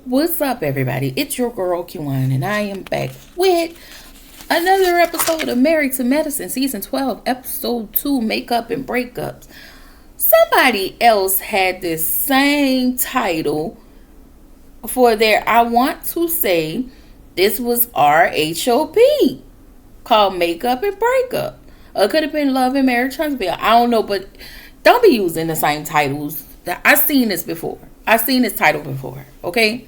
What's up, everybody? It's your girl Q1, and I am back with another episode of Married to Medicine, Season 12, Episode 2, Makeup and Breakups. Somebody else had this same title for their, I want to say, this was RHOP, called Makeup and Breakup. It could have been Love and Marriage Huntsville. I don't know, but don't be using the same titles. I've seen this before. I've seen this title before, okay?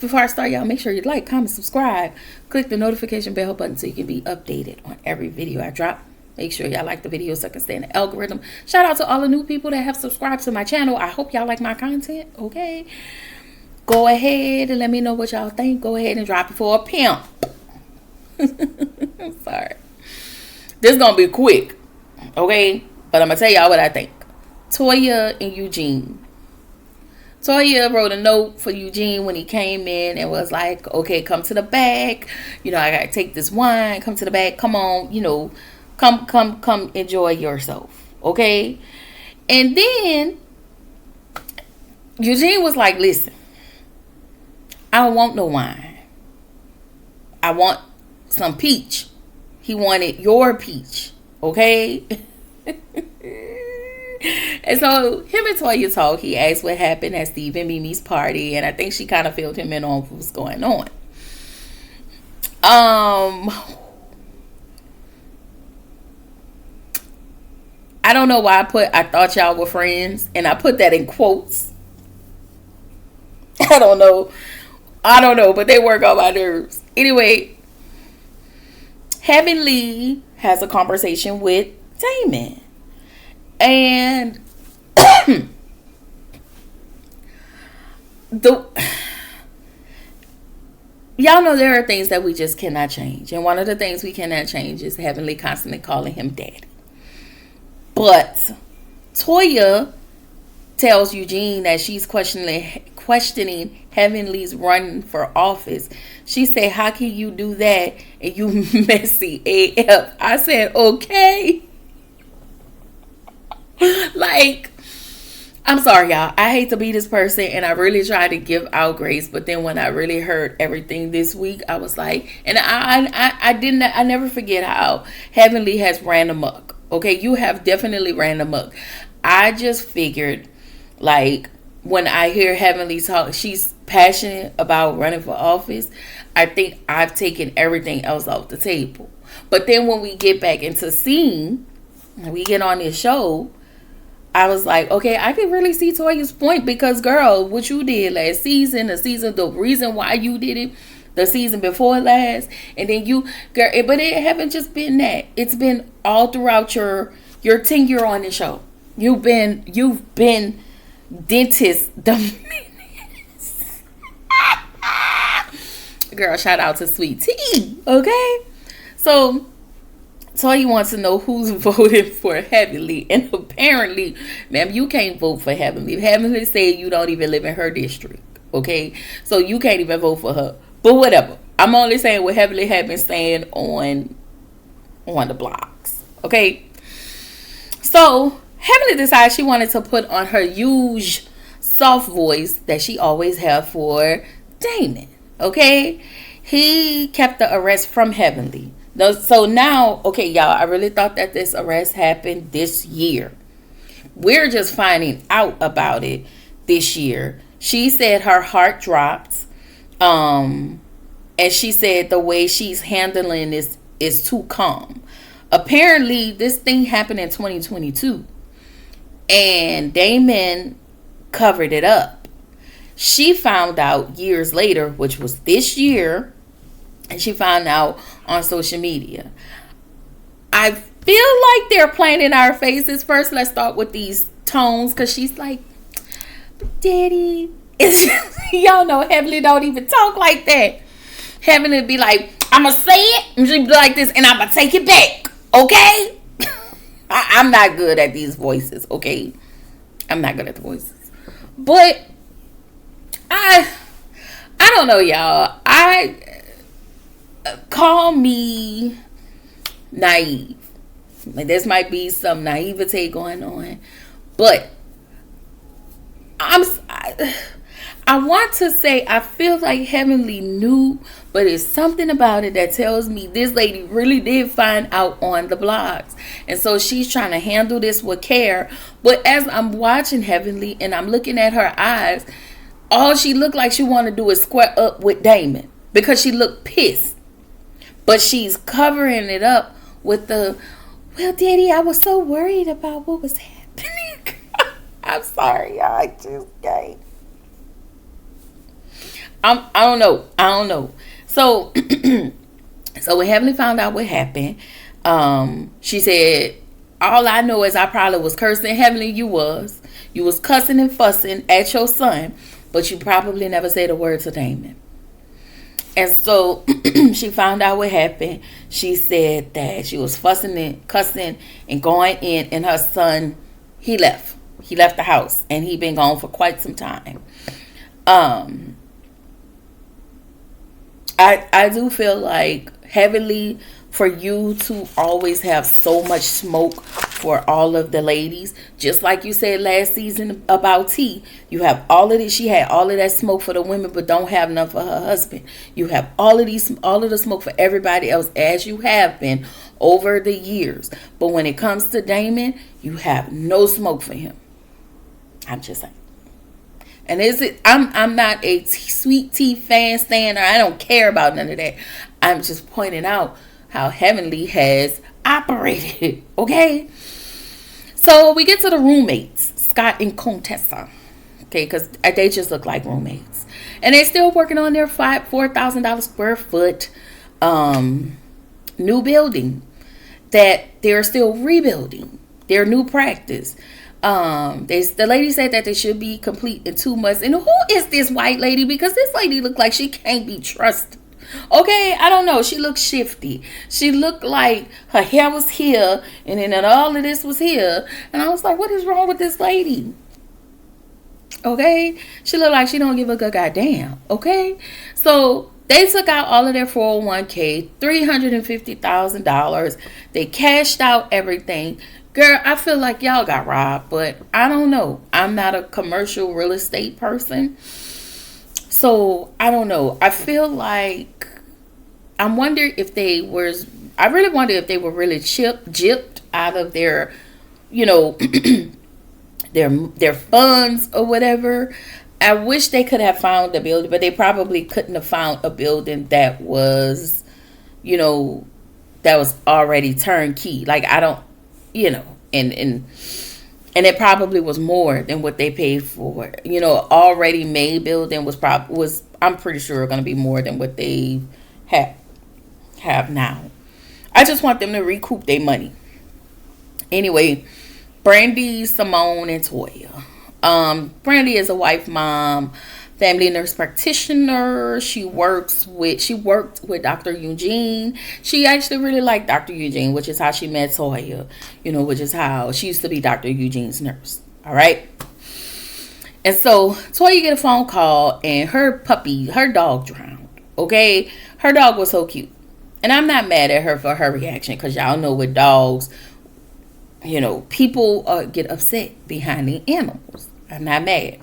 Before I start, y'all, make sure you like, comment, subscribe. Click the notification bell button so you can be updated on every video I drop. Make sure y'all like the video so I can stay in the algorithm. Shout out to all the new people that have subscribed to my channel. I hope y'all like my content, okay? Go ahead and let me know what y'all think. Go ahead and drop it for a pimp. I'm sorry. This is going to be quick, okay? But I'm going to tell y'all what I think. Toya and Eugene. Toya wrote a note for Eugene when he came in and was like, okay, come to the back. You know, I got to take this wine. Come to the back. Come on, you know, come enjoy yourself. Okay? And then Eugene was like, listen, I don't want no wine. I want some peach. He wanted your peach. Okay? And so him and Toya talk. He asked what happened at Steve and Mimi's party, and I think she kind of filled him in on what was going on. I don't know why I thought y'all were friends, and I put that in quotes. I don't know, but they work on my nerves. Anyway, Heavenly has a conversation with Damon. And y'all know there are things that we just cannot change. And one of the things we cannot change is Heavenly constantly calling him daddy. But Toya tells Eugene that she's questioning Heavenly's run for office. She said, how can you do that and you messy AF? I said, okay. Like, I'm sorry, y'all. I hate to be this person, and I really try to give out grace. But then when I really heard everything this week, I was like, and I never forget how Heavenly has ran amok. Okay, you have definitely ran amok. I just figured, like, when I hear Heavenly talk, she's passionate about running for office. I think I've taken everything else off the table. But then when we get back into scene, we get on this show, I was like, okay, I can really see Toya's point because, girl, what you did last season, the reason why you did it, the season before last, and then you, girl, but it haven't just been that. It's been all throughout your tenure on the show. You've been dentist dominance. Girl, shout out to Sweet Tea, okay? So Toya wants to know who's voting for Heavenly, and apparently, ma'am, you can't vote for Heavenly. Heavenly said you don't even live in her district, okay? So you can't even vote for her. But whatever. I'm only saying what Heavenly had been saying on the blogs, okay? So Heavenly decided she wanted to put on her huge soft voice that she always had for Damon, okay? He kept the arrest from Heavenly. So now, okay, y'all, I really thought that this arrest happened this year. We're just finding out about it this year. She said her heart dropped. And she said the way she's handling this is too calm. Apparently, this thing happened in 2022. And Damon covered it up. She found out years later, which was this year, and she found out on social media. I feel like they're playing in our faces. First, let's start with these tones, because she's like, Daddy, y'all know Heavenly don't even talk like that. Heavenly be like, I'm going to say it, and she be like this, and I'm going to take it back, okay? I'm not good at these voices, okay? I'm not good at the voices. But I don't know, y'all. Call me naive. Like, this might be some naivete going on, but I want to say I feel like Heavenly knew, but it's something about it that tells me this lady really did find out on the blogs. And so she's trying to handle this with care. But as I'm watching Heavenly and I'm looking at her eyes, all she looked like she wanted to do is square up with Damon because she looked pissed. But she's covering it up with the, well, Daddy, I was so worried about what was happening. I'm sorry, I just can't. I don't know. So, so when Heavenly found out what happened, she said, all I know is I probably was cursing. Heavenly, you was cussing and fussing at your son, but you probably never said a word to Damon. And so she found out what happened. She said that she was fussing and cussing and going in, and her son, he left. He left the house, and he been gone for quite some time. I do feel like Heavenly, for you to always have so much smoke for all of the ladies, just like you said last season about T, you have all of this. She had all of that smoke for the women, but don't have none for her husband. You have all of the smoke for everybody else, as you have been over the years. But when it comes to Damon, you have no smoke for him. I'm just saying. And I'm not a sweet tea fan stander. I don't care about none of that. I'm just pointing out how Heavenly has operated. Okay? So we get to the roommates, Scott and Contessa. Okay, because they just look like roommates. And they're still working on their $4,000 square foot new building that they're still rebuilding. Their new practice. The lady said that they should be complete in 2 months. And who is this white lady? Because this lady looked like she can't be trusted. Okay, I don't know. She looked shifty. She looked like her hair was here, and then all of this was here. And I was like, what is wrong with this lady? Okay, she looked like she don't give a good goddamn. Okay, so they took out all of their 401k, $350,000. They cashed out everything. Girl, I feel like y'all got robbed, but I don't know. I'm not a commercial real estate person. So, I don't know. I feel like, I really wonder if they were really gypped out of their, their funds or whatever. I wish they could have found a building, but they probably couldn't have found a building that was, that was already turnkey. Like, I don't, and it probably was more than what they paid for. Already made building was I'm pretty sure going to be more than what they have now. I just want them to recoup their money. Anyway, Brandy, Simone, and Toya. Brandy is a wife, mom, family nurse practitioner. She worked with Dr. Eugene. She actually really liked Dr. Eugene, which is how she met Toya, which is how she used to be Dr. Eugene's nurse. All right. And so Toya get a phone call and her dog drowned. Okay. Her dog was so cute. And I'm not mad at her for her reaction, because y'all know with dogs, people get upset behind the animals. I'm not mad.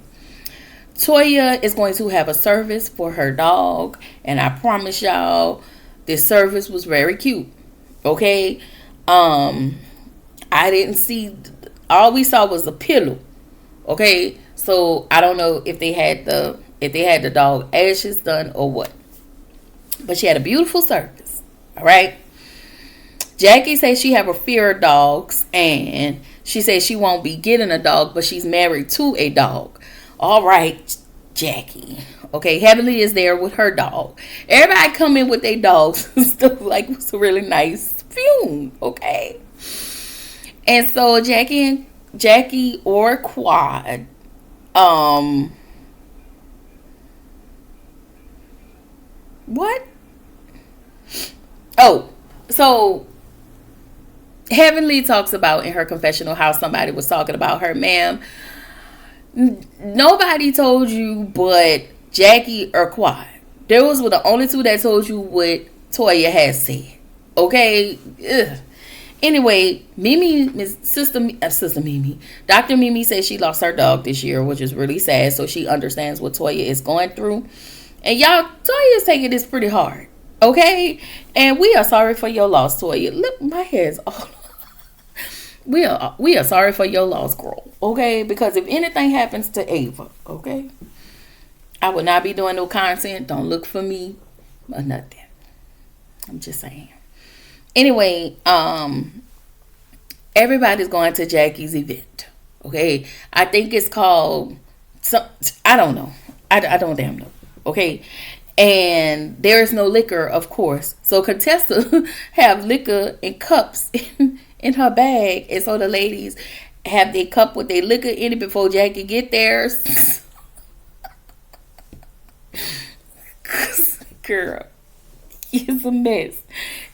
Toya is going to have a service for her dog, and I promise y'all, this service was very cute. Okay, I didn't see. All we saw was a pillow. Okay, so I don't know if they had the dog ashes done or what, but she had a beautiful service. All right. Jackie says she have a fear of dogs, and she says she won't be getting a dog, but she's married to a dog. All right, Jackie. Okay, Heavenly is there with her dog. Everybody come in with their dogs and stuff, like, it's a really nice fume. Okay. And so Jackie or Quad, what? Oh, so Heavenly talks about in her confessional how somebody was talking about her. Ma'am, nobody told you but Jackie or Quad. Were the only two that told you what Toya has said. Okay? Ugh. Anyway, Sister Mimi, Dr. Mimi says she lost her dog this year, which is really sad. So she understands what Toya is going through. And y'all, Toya is taking this pretty hard. Okay? And we are sorry for your loss, Toya. Look, my hair's all... We are sorry for your loss, girl. Okay? Because if anything happens to Ava, okay? I would not be doing no content. Don't look for me or nothing. I'm just saying. Anyway, everybody's going to Jackie's event. Okay? I think it's called... I don't know. I don't damn know. Okay? And there is no liquor, of course. So Contessa have liquor in cups in her bag. And so the ladies have their cup with their liquor in it before Jackie get theirs. Girl, it's a mess.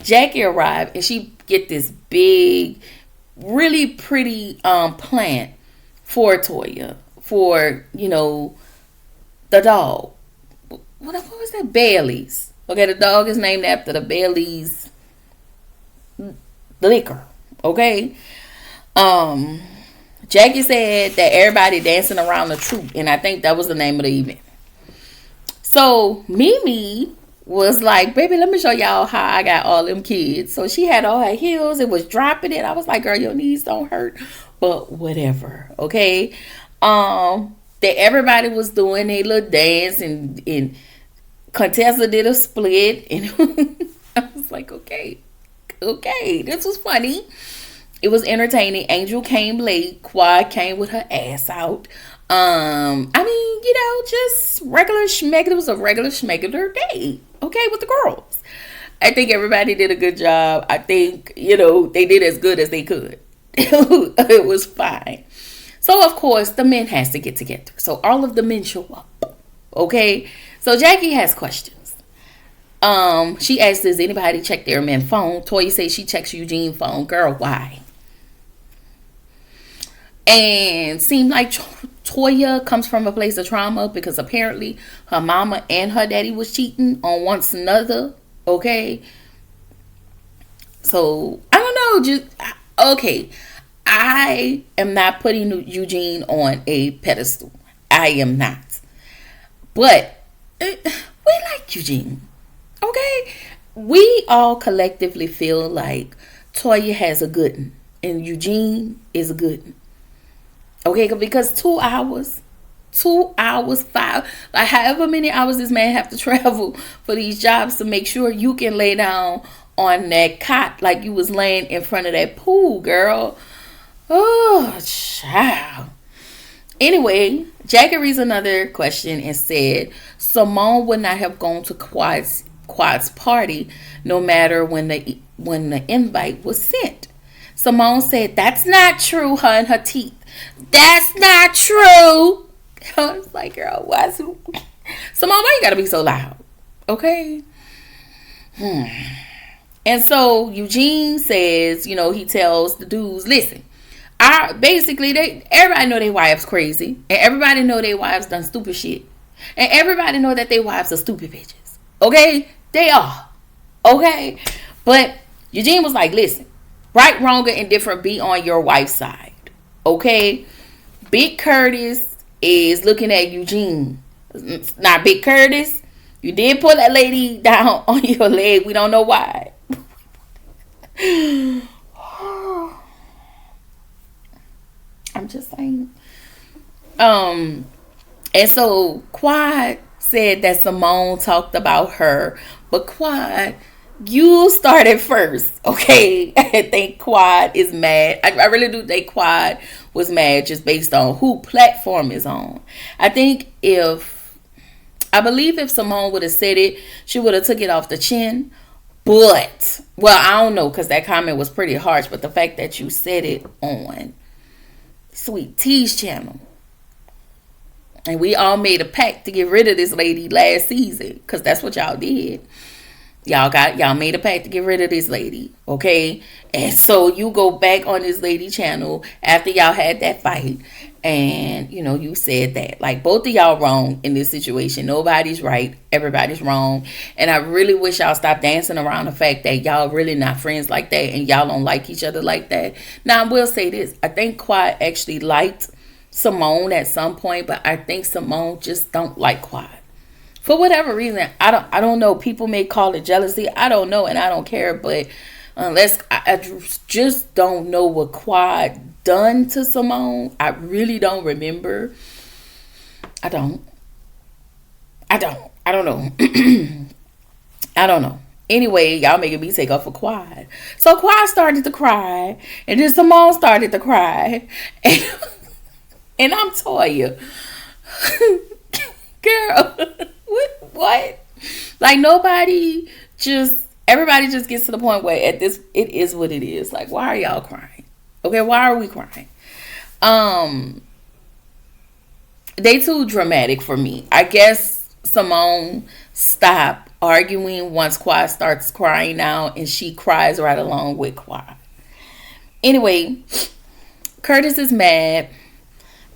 Jackie arrived and she get this big, really pretty plant for Toya, for, you know, the dog. What was that? Bailey's. Okay, the dog is named after the Bailey's liquor. Okay. Jackie said that everybody dancing around the troop, and I think that was the name of the event. So Mimi was like, baby, let me show y'all how I got all them kids. So she had all her heels. It was dropping it. I was like, girl, your knees don't hurt. But whatever. Okay. That everybody was doing a little dance, and Contessa did a split. And I was like, okay, this was funny. It was entertaining. Angel came late. Quad came with her ass out. I mean, you know, just regular schmegular. It was a regular schmegular day. Okay, with the girls. I think everybody did a good job. I think, you know, they did as good as they could. It was fine. So, of course, the men has to get together. So, all of the men show up. Okay? So, Jackie has questions. She asked, does anybody check their men's phone? Toya says she checks Eugene's phone. Girl, why? And seemed like Toya comes from a place of trauma because apparently her mama and her daddy was cheating on one another. Okay? So, I don't know. Okay. I am not putting Eugene on a pedestal. I am not. But we like Eugene. Okay? We all collectively feel like Toya has a good one. And Eugene is a good one. Okay? Because 2 hours, 5, like however many hours this man have to travel for these jobs to make sure you can lay down on that cot like you was laying in front of that pool, girl. Oh, child. Anyway, Jackie reads another question and said, Simone would not have gone to Quad's party no matter when the invite was sent. Simone said, that's not true, her and her teeth. That's not true. I was like, girl, why Simone, why you gotta be so loud? Okay. And so Eugene says, you know, he tells the dudes, listen, everybody know their wives crazy, and everybody know their wives done stupid shit, and everybody know that their wives are stupid bitches. Okay, they are. Okay, but Eugene was like, listen, right, wrong, or indifferent, be on your wife's side. Okay, Big Curtis is looking at Eugene. Now, Big Curtis, you did pull that lady down on your leg. We don't know why. I'm just saying. And so Quad said that Simone talked about her, but Quad, you started first, okay? I think Quad is mad. I really do think Quad was mad just based on who platform is on. I believe if Simone would have said it, she would have took it off the chin. But, well, I don't know, because that comment was pretty harsh, but the fact that you said it on Sweet T's channel, and we all made a pact to get rid of this lady last season, because that's what y'all did. Y'all made a pact to get rid of this lady, okay? And so you go back on this lady channel after y'all had that fight, and you said that like both of y'all wrong in this situation. Nobody's right, everybody's wrong. And I really wish y'all stop dancing around the fact that y'all really not friends like that and y'all don't like each other like that. Now I will say this, I think Quad actually liked Simone at some point, but I think Simone just don't like Quad. For whatever reason, I don't know. People may call it jealousy. I don't know, and I don't care. But unless I just don't know what Quad done to Simone. I really don't remember. I don't know. I don't know. Anyway, y'all making me take up for Quad. So Quad started to cry, and then Simone started to cry, and I'm Toya. Girl, what? Like everybody just gets to the point where at this, it is what it is. Like, why are y'all crying? Okay, why are we crying? They too dramatic for me. I guess Simone stopped arguing once Quad starts crying now, and she cries right along with Quad. Anyway, Curtis is mad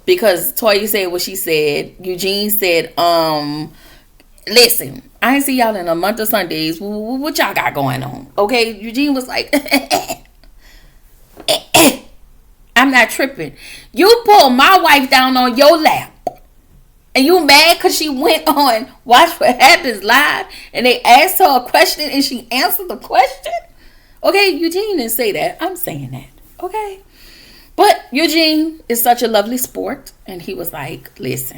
because Toya said what she said. Eugene said, listen, I ain't see y'all in a month of Sundays. What y'all got going on? Okay, Eugene was like, I'm not tripping. You pulled my wife down on your lap. And you mad because she went on Watch What Happens Live and they asked her a question and she answered the question? Okay, Eugene didn't say that. I'm saying that. Okay. But Eugene is such a lovely sport, and he was like, listen,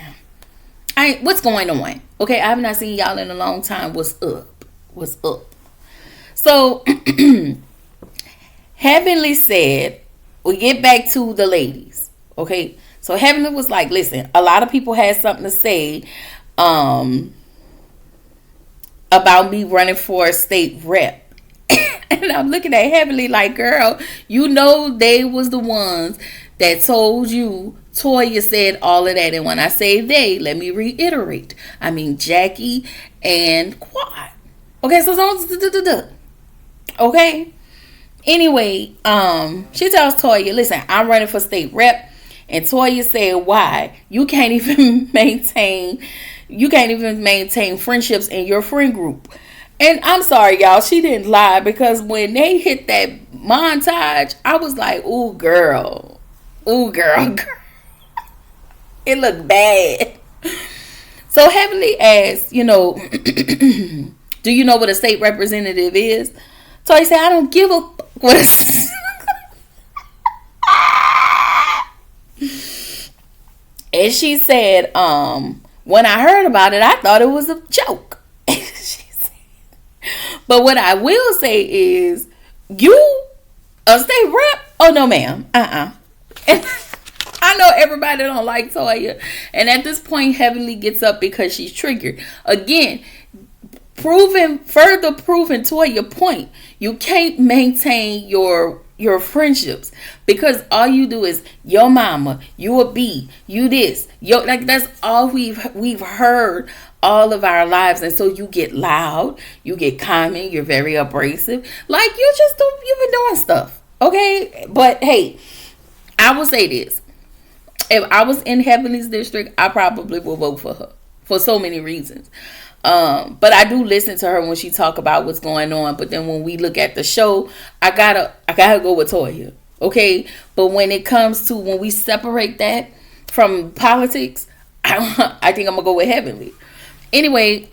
what's going on? Okay, I have not seen y'all in a long time. What's up? So, Heavenly said, we get back to the ladies. Okay, so Heavenly was like, listen, a lot of people had something to say about me running for a state rep. And I'm looking at Heavenly like, girl, they was the ones that told you. Toya said all of that. And when I say they, let me reiterate. I mean Jackie and Quad. Okay, so okay. Anyway, she tells Toya, listen, I'm running for state rep. And Toya said, why? You can't even maintain friendships in your friend group. And I'm sorry, y'all, she didn't lie, because when they hit that montage, I was like, ooh, girl. It looked bad. So Heavenly asked, do you know what a state representative is? So he said, I don't give a what And she said, when I heard about it, I thought it was a joke. But what I will say is, you a state rep? Oh no, ma'am. And I know everybody don't like Toya, and at this point, Heavenly gets up because she's triggered again. Further proving Toya's point. You can't maintain your friendships because all you do is your mama, you a B, you this, like that's all we've heard all of our lives. And so you get loud, you get common, you're very abrasive, like you've been doing stuff, okay? But hey, I will say this, if I was in Heavenly's district, I probably would vote for her for so many reasons. But I do listen to her when she talk about what's going on. But then when we look at the show, I gotta go with Toya, okay? But when it comes to when we separate that from politics, I think I'm gonna go with Heavenly. Anyway,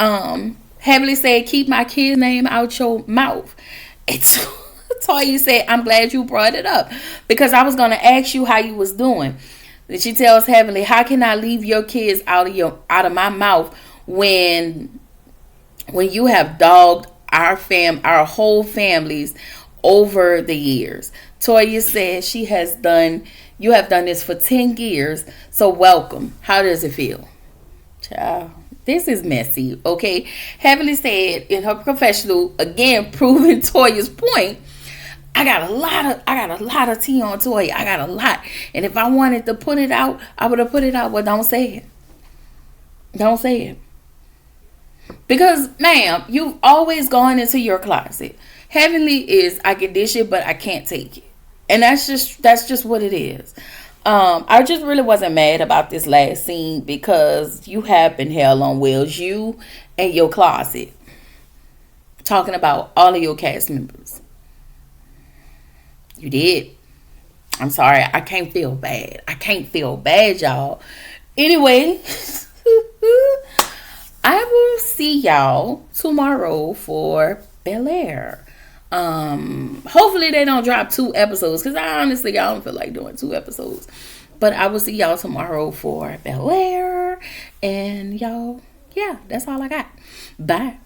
Heavenly said, keep my kid's name out your mouth. It's Toya said, I'm glad you brought it up because I was gonna ask you how you was doing. Then she tells Heavenly, how can I leave your kids out of my mouth when you have dogged our whole families over the years? Toya says you have done this for 10 years, so welcome. How does it feel? Child, this is messy, okay? Heavenly said in her professional, again, proving Toya's point, I got a lot of tea on Toya. I got a lot. And if I wanted to put it out, I would have put it out. Well, don't say it. Don't say it. Because, ma'am, you've always gone into your closet. Heavenly is, I can dish it, but I can't take it. And that's just what it is. I just really wasn't mad about this last scene because you have been hell on wheels. You and your closet. Talking about all of your cast members. You did. I'm sorry. I can't feel bad. I can't feel bad, y'all. Anyway, I will see y'all tomorrow for Bel Air. Hopefully they don't drop 2 episodes because I don't feel like doing 2 episodes. But I will see y'all tomorrow for Bel Air. And y'all, yeah, that's all I got. Bye.